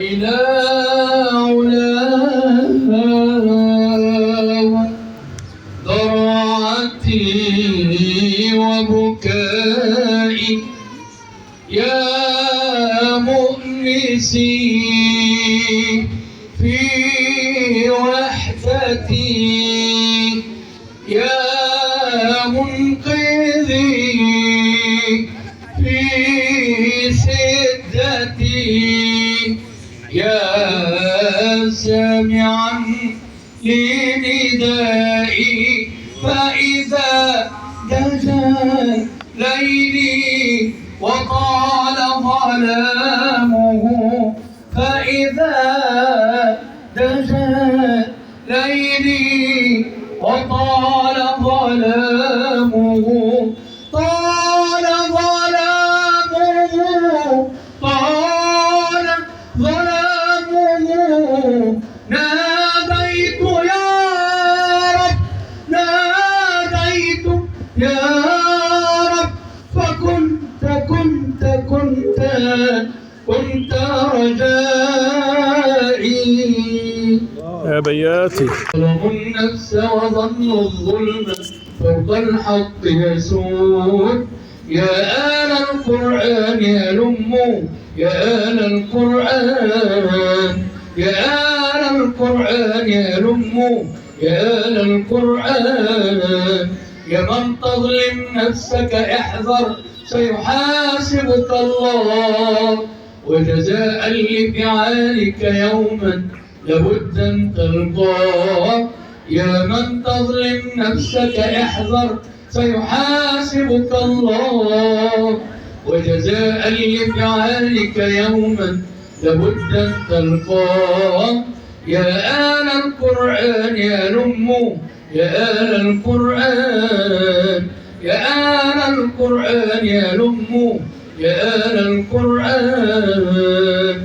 إلى علاه ضراعتي وبكائي يا مؤنسي في وحدتي يا منقذي في سدتي يا سامعا لندائي فإذا دجا ليلي وطال ظلامه فإذا دجا ليلي وطال ظلامه طال ظلامه طال ظلامه ناديت يا رب ناديت يا رب فكنت كنت رجائي يا بياتي. ظلموا النفس وظنوا الظلم فوق الحق يسود يا آل القرآن هلموا يا آل القرآن يا آل القرآن هلموا يا آل القرآن يا من تظلم نفسك احذر سيحاسبك الله وجزاء لفعالك يوما لابد ان تلقاه يا من تظلم نفسك احذر سيحاسبك الله وجزاء لفعالك يوما لابد ان تلقاه يا آل القرآن هلموا يا آل القرآن يا آل القرآن هلموا يا آل القرآن